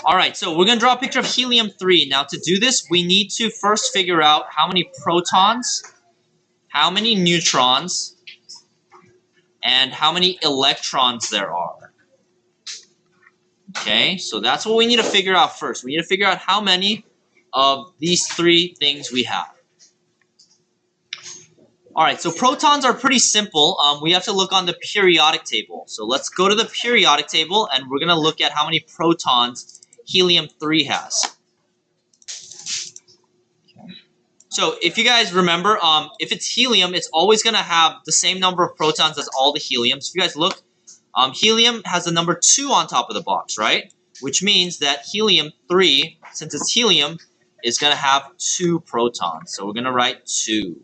Alright, so we're going to draw a picture of helium-3. Now to do this, we need to first figure out how many protons, how many neutrons, and how many electrons there are. Okay, so that's what we need to figure out first. We need to figure out how many of these three things we have. Alright, so protons are pretty simple. We have to look on the periodic table. So let's go to the periodic table and we're going to look at how many protons helium-3 has. Okay. So if you guys remember, if it's helium, it's always going to have the same number of protons as all the heliums. If you guys look, helium has the number 2 on top of the box, right? Which means that helium-3, since it's helium, is going to have 2 protons. So we're going to write 2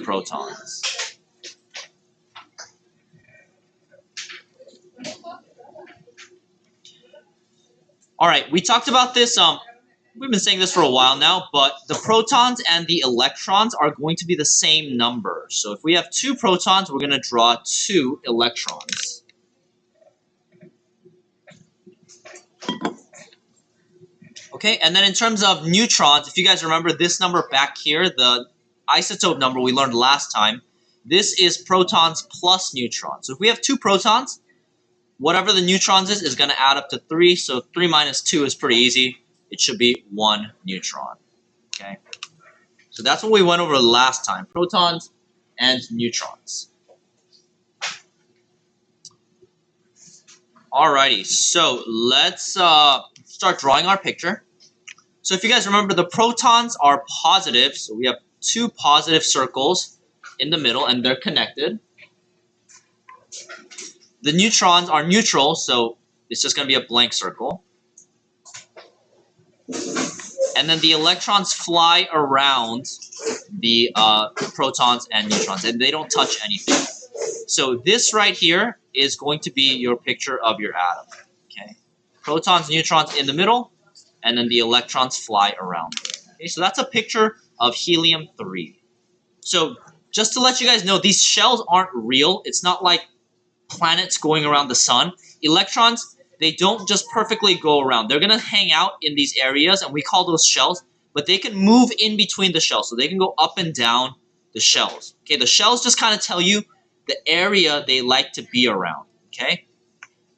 protons. Alright, we talked about this, we've been saying this for a while now, but the protons and the electrons are going to be the same number. So if we have 2 protons, we're going to draw 2 electrons. Okay, and then in terms of neutrons, if you guys remember this number back here, the isotope number we learned last time, this is protons plus neutrons. So if we have 2 protons, whatever the neutrons is going to add up to 3. So 3 minus 2 is pretty easy. It should be 1 neutron. Okay, so that's what we went over last time, protons and neutrons. Alrighty, so let's start drawing our picture. So if you guys remember, the protons are positive, so we have 2 positive circles in the middle, and they're connected. The neutrons are neutral, so it's just going to be a blank circle. And then the electrons fly around the protons and neutrons, and they don't touch anything. So this right here is going to be your picture of your atom. Okay, protons, neutrons in the middle, and then the electrons fly around. Okay, so that's a picture of helium-3. So just to let you guys know, these shells aren't real. It's not like planets going around the sun. Electrons, they don't just perfectly go around. They're going to hang out in these areas, and we call those shells, but they can move in between the shells, so they can go up and down the shells. Okay, the shells just kind of tell you the area they like to be around, okay?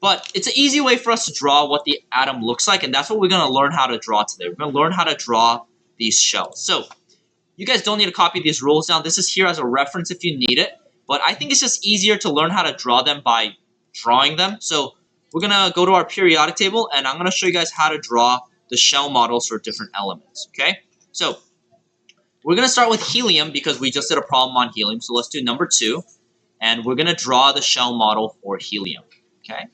But it's an easy way for us to draw what the atom looks like, and that's what we're going to learn how to draw today. We're going to learn how to draw these shells. So you guys don't need to copy these rules down. This is here as a reference if you need it. But I think it's just easier to learn how to draw them by drawing them. So we're going to go to our periodic table, and I'm going to show you guys how to draw the shell models for different elements. Okay? So we're going to start with helium because we just did a problem on helium. So let's do number 2. And we're going to draw the shell model for helium. Okay?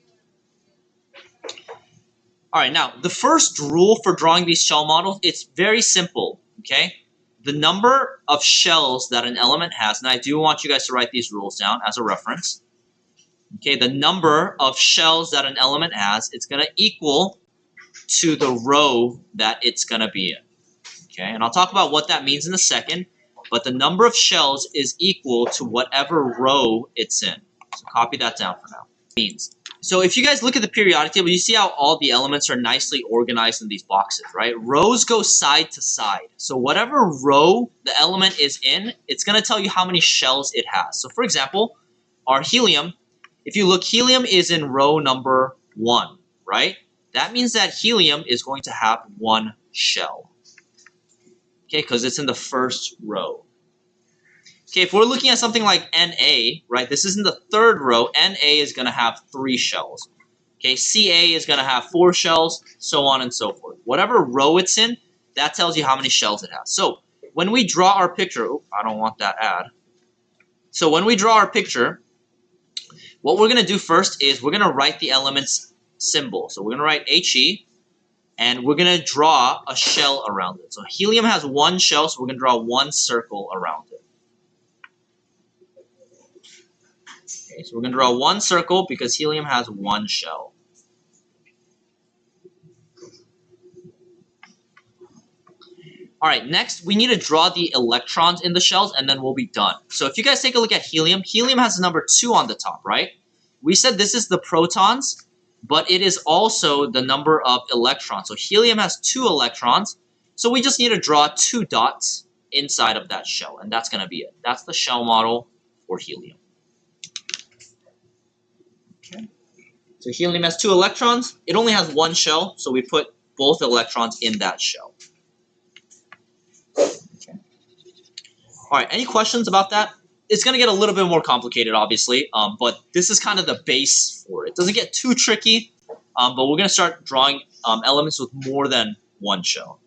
Alright, now the first rule for drawing these shell models, it's very simple. Okay? The number of shells that an element has, and I do want you guys to write these rules down as a reference. Okay, the number of shells that an element has, it's going to equal to the row that it's going to be in. Okay, and I'll talk about what that means in a second, but the number of shells is equal to whatever row it's in. So copy that down for now. Means. So if you guys look at the periodic table, you see how all the elements are nicely organized in these boxes, right? Rows go side to side. So whatever row the element is in, it's going to tell you how many shells it has. So for example, our helium, if you look, helium is in row number 1, right? That means that helium is going to have 1 shell. Okay, because it's in the first row. Okay, if we're looking at something like Na, right, this is in the 3rd row, Na is going to have 3 shells. Okay, Ca is going to have 4 shells, so on and so forth. Whatever row it's in, that tells you how many shells it has. So when we draw our picture, oh, I don't want that ad. So when we draw our picture, what we're going to do first is we're going to write the element's symbol. So we're going to write He, and we're going to draw a shell around it. So helium has 1 shell, so we're going to draw 1 circle around it. Okay, so we're going to draw 1 circle because helium has 1 shell. Alright, next we need to draw the electrons in the shells and then we'll be done. So if you guys take a look at helium, helium has the number 2 on the top, right? We said this is the protons, but it is also the number of electrons. So helium has 2 electrons, so we just need to draw 2 dots inside of that shell, and that's going to be it. That's the shell model for helium. Okay. So helium has 2 electrons. It only has 1 shell, so we put both electrons in that shell. Okay. All right, any questions about that? It's going to get a little bit more complicated, obviously, but this is kind of the base for it. It doesn't get too tricky, but we're going to start drawing elements with more than 1 shell.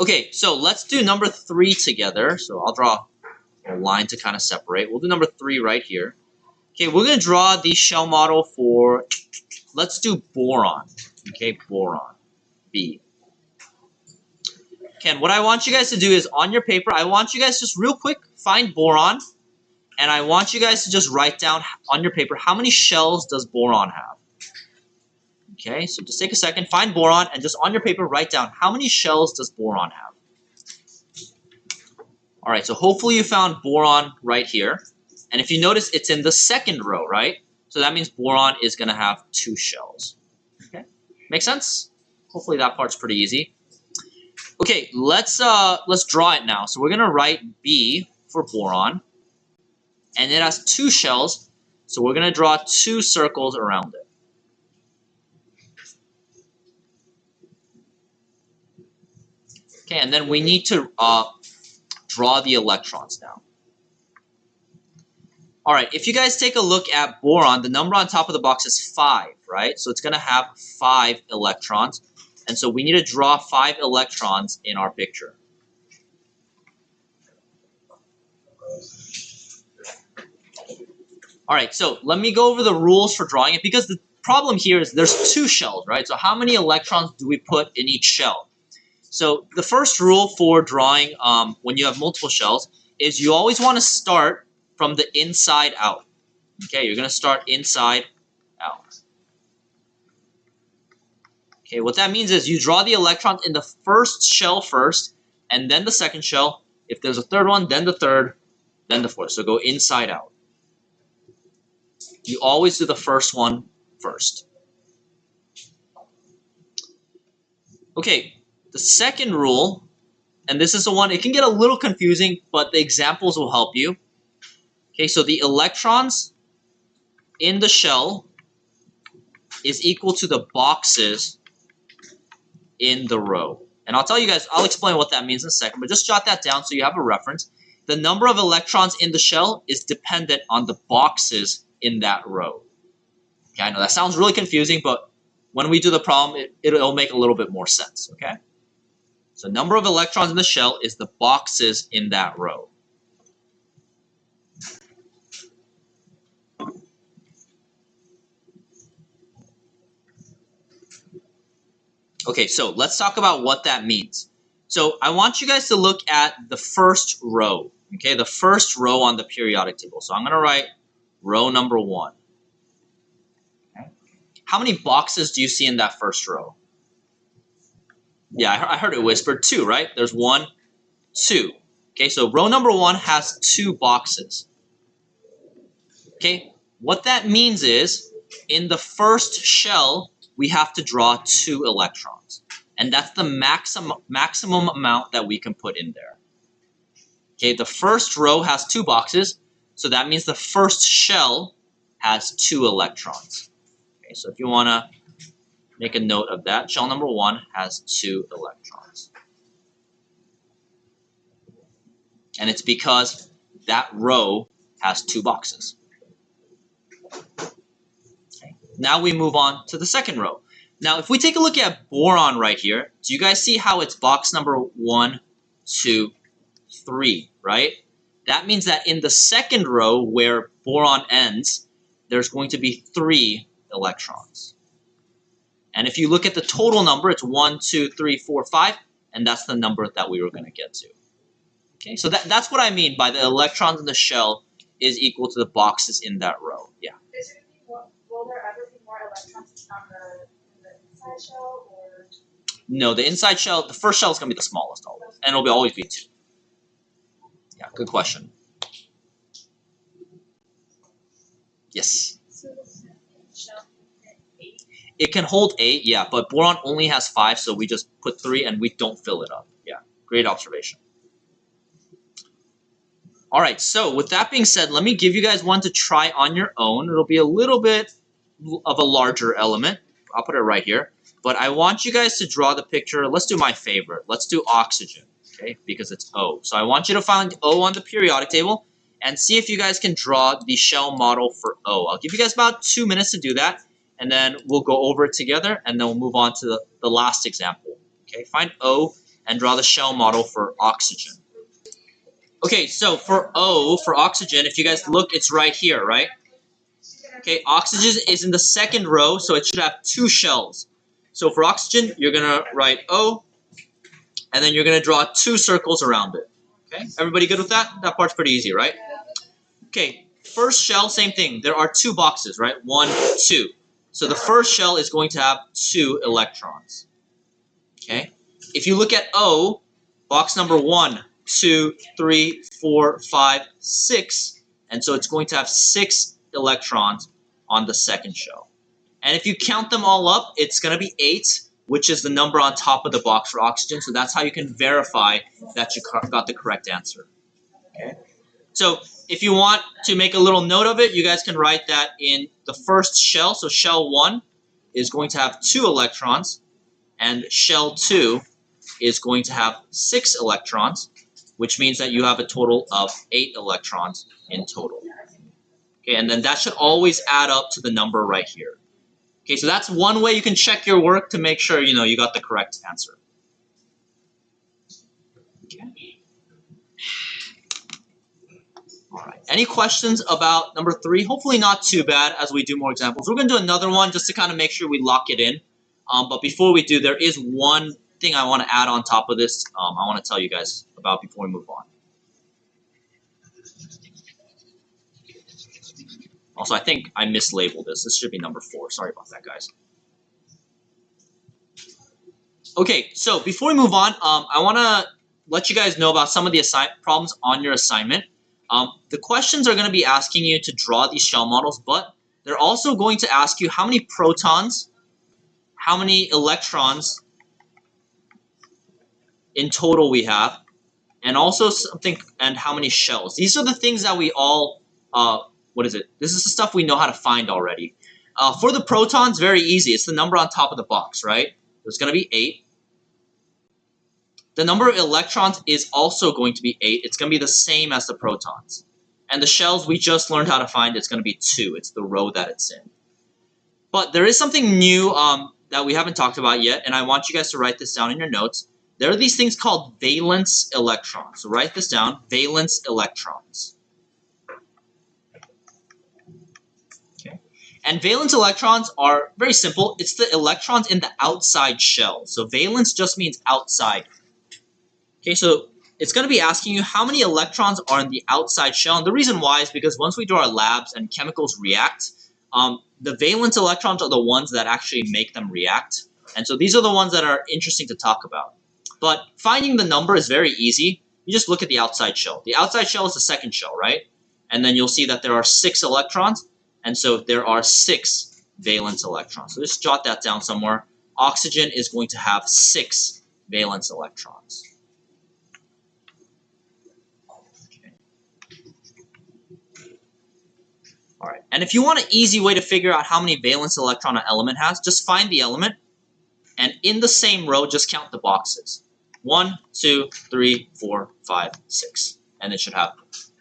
Okay, so let's do number 3 together. So I'll draw a line to kind of separate. We'll do number 3 right here. Okay, we're going to draw the shell model for, let's do boron. Okay, boron, B. Okay, and what I want you guys to do is on your paper, I want you guys just real quick, find boron, and I want you guys to just write down on your paper, how many shells does boron have? Okay, so just take a second, find boron, and just on your paper, write down how many shells does boron have? All right, so hopefully you found boron right here. And if you notice, it's in the second row, right? So that means boron is going to have 2 shells. Okay, make sense? Hopefully that part's pretty easy. Okay, let's draw it now. So we're going to write B for boron. And it has 2 shells, so we're going to draw 2 circles around it. Okay, and then we need to draw the electrons now. All right, if you guys take a look at boron, the number on top of the box is 5, right? So it's going to have 5 electrons. And so we need to draw 5 electrons in our picture. All right, so let me go over the rules for drawing it, because the problem here is there's 2 shells, right? So how many electrons do we put in each shell? So the first rule for drawing when you have multiple shells is you always want to start from the inside out. Okay, you're going to start inside out. Okay, what that means is you draw the electrons in the first shell first, and then the second shell. If there's a third one, then the third, then the fourth. So go inside out. You always do the first one first. Okay, the second rule, and this is the one, it can get a little confusing, but the examples will help you. Okay, so the electrons in the shell is equal to the boxes in the row. And I'll tell you guys, I'll explain what that means in a second, but just jot that down so you have a reference. The number of electrons in the shell is dependent on the boxes in that row. Okay, I know that sounds really confusing, but when we do the problem, it'll make a little bit more sense, okay? So number of electrons in the shell is the boxes in that row. Okay, so let's talk about what that means. So I want you guys to look at the first row, okay? The first row on the periodic table. So I'm going to write row number 1. Okay. How many boxes do you see in that first row? Yeah, I heard it whispered 2, right? There's 1, 2. Okay, so row number 1 has 2 boxes. Okay, what that means is in the first shell, we have to draw 2 electrons. And that's the maximum amount that we can put in there. Okay, the first row has 2 boxes, so that means the first shell has 2 electrons. Okay, so if you want to make a note of that, shell number 1 has 2 electrons. And it's because that row has 2 boxes. Okay. Now we move on to the second row. Now if we take a look at boron right here, do you guys see how it's box number 1, 2, 3, right? That means that in the second row where boron ends, there's going to be 3 electrons. And if you look at the total number, it's 1, 2, 3, 4, 5, and that's the number that we were going to get to. Okay, so that's what I mean by the electrons in the shell is equal to the boxes in that row. Yeah. Will there ever be more electrons on the inside shell, or? No, the inside shell, the first shell is going to be the smallest always, and it'll always be 2. Yeah, good question. Yes. So the second shell It can hold 8, yeah, but boron only has 5, so we just put 3 and we don't fill it up. Yeah, great observation. All right, so with that being said, let me give you guys one to try on your own. It'll be a little bit of a larger element. I'll put it right here. But I want you guys to draw the picture. Let's do my favorite. Let's do oxygen, okay, because it's O. So I want you to find O on the periodic table and see if you guys can draw the shell model for O. I'll give you guys about 2 minutes to do that, and then we'll go over it together, and then we'll move on to the last example. Okay, find O and draw the shell model for oxygen. Okay, so for O, for oxygen, if you guys look, it's right here, right? Okay, oxygen is in the second row, so it should have 2 shells. So for oxygen, you're going to write O, and then you're going to draw 2 circles around it. Okay, everybody good with that? That part's pretty easy, right? Okay, first shell, same thing. There are 2 boxes, right? 1, 2. So the first shell is going to have 2 electrons. Okay, if you look at O, box number 1, 2, 3, 4, 5, 6, and so it's going to have 6 electrons on the second shell. And if you count them all up, it's going to be 8, which is the number on top of the box for oxygen. So that's how you can verify that you got the correct answer. Okay. So if you want to make a little note of it, you guys can write that in the first shell. So shell 1 is going to have 2 electrons, and shell 2 is going to have 6 electrons, which means that you have a total of 8 electrons in total. Okay, and then that should always add up to the number right here. Okay, so that's one way you can check your work to make sure you got the correct answer. Okay. All right. Any questions about number 3? Hopefully not too bad as we do more examples. We're going to do another one just to kind of make sure we lock it in. But before we do, there is one thing I want to add on top of this. I want to tell you guys about before we move on. Also, I think I mislabeled this. This should be number 4. Sorry about that, guys. Okay, so before we move on, I want to let you guys know about some of the problems on your assignment. The questions are going to be asking you to draw these shell models, but they're also going to ask you how many protons, how many electrons in total we have, and also and how many shells. These are the things that we all, this is the stuff we know how to find already. For the protons, very easy. It's the number on top of the box, right? It's going to be 8. The number of electrons is also going to be 8. It's going to be the same as the protons. And the shells, we just learned how to find. It's going to be 2. It's the row that it's in. But there is something new that we haven't talked about yet, and I want you guys to write this down in your notes. There are these things called valence electrons. So write this down, valence electrons. Okay. And valence electrons are very simple. It's the electrons in the outside shell. So valence just means outside. Okay, so it's going to be asking you how many electrons are in the outside shell. And the reason why is because once we do our labs and chemicals react, the valence electrons are the ones that actually make them react. And so these are the ones that are interesting to talk about. But finding the number is very easy. You just look at the outside shell. The outside shell is the second shell, right? And then you'll see that there are 6 electrons. And so there are 6 valence electrons. So just jot that down somewhere. Oxygen is going to have 6 valence electrons. All right, and if you want an easy way to figure out how many valence electron an element has, just find the element, and in the same row, just count the boxes. 1, 2, 3, 4, 5, 6, and it should have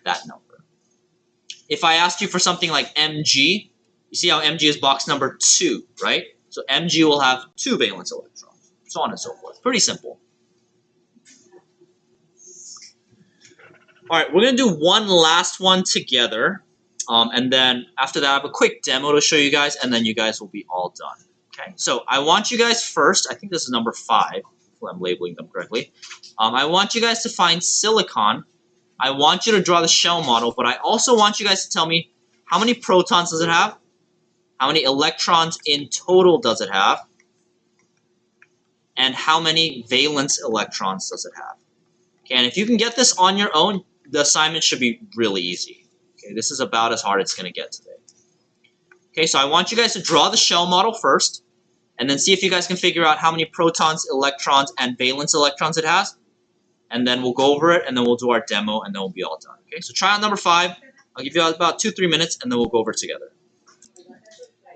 that number. If I asked you for something like Mg, you see how Mg is box number 2, right? So Mg will have 2 valence electrons, so on and so forth. Pretty simple. All right, we're going to do one last one together. And then after that, I have a quick demo to show you guys, and then you guys will be all done. Okay, so I want you guys first, I think this is number 5, if I'm labeling them correctly. I want you guys to find silicon. I want you to draw the shell model, but I also want you guys to tell me how many protons does it have, how many electrons in total does it have, and how many valence electrons does it have. Okay, and if you can get this on your own, the assignment should be really easy. Okay, this is about as hard as it's going to get today. Okay, so I want you guys to draw the shell model first. and then see if you guys can figure out how many protons, electrons, and valence electrons it has. And then we'll go over it, and then we'll do our demo, and then we'll be all done. Okay, so try on number 5. I'll give you about 2-3 minutes, and then we'll go over it together.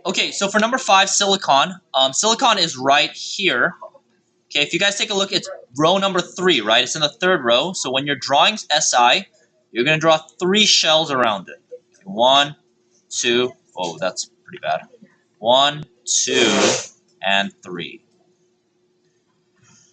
Okay, so for number 5, silicon. Silicon is right here. Okay, if you guys take a look, it's row number 3, right? It's in the 3rd row. So when you're drawing Si, you're going to draw 3 shells around it. 1, 2. Oh, that's pretty bad. 1, 2, and 3.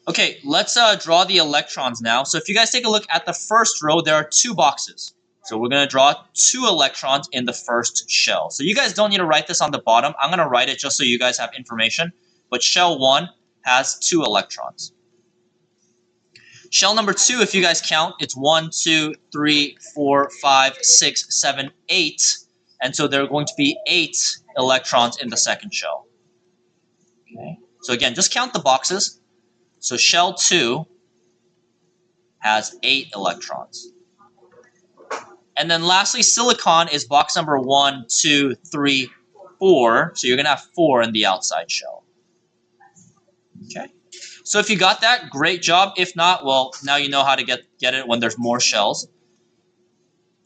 Okay, let's draw the electrons now. So if you guys take a look at the first row, there are 2 boxes. So we're going to draw 2 electrons in the first shell. So you guys don't need to write this on the bottom. I'm going to write it just so you guys have information. But shell 1 has 2 electrons. Shell number 2, if you guys count, it's 1, 2, 3, 4, 5, 6, 7, 8. And so there are going to be 8 electrons in the second shell. Okay. So again, just count the boxes. So shell 2 has 8 electrons. And then lastly, silicon is box number 1, 2, 3, 4. So you're going to have 4 in the outside shell. Okay. So if you got that, great job. If not, well, now you know how to get it when there's more shells.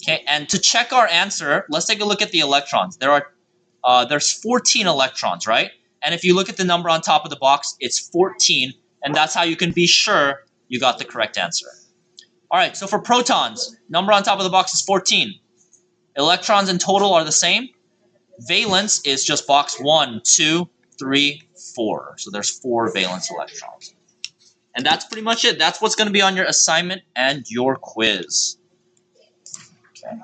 Okay, and to check our answer, let's take a look at the electrons. There's 14 electrons, right? And if you look at the number on top of the box, it's 14. And that's how you can be sure you got the correct answer. All right, so for protons, number on top of the box is 14. Electrons in total are the same. Valence is just box 1, 2, 3, 4. So there's 4 valence electrons. And that's pretty much it. That's what's going to be on your assignment and your quiz. Okay.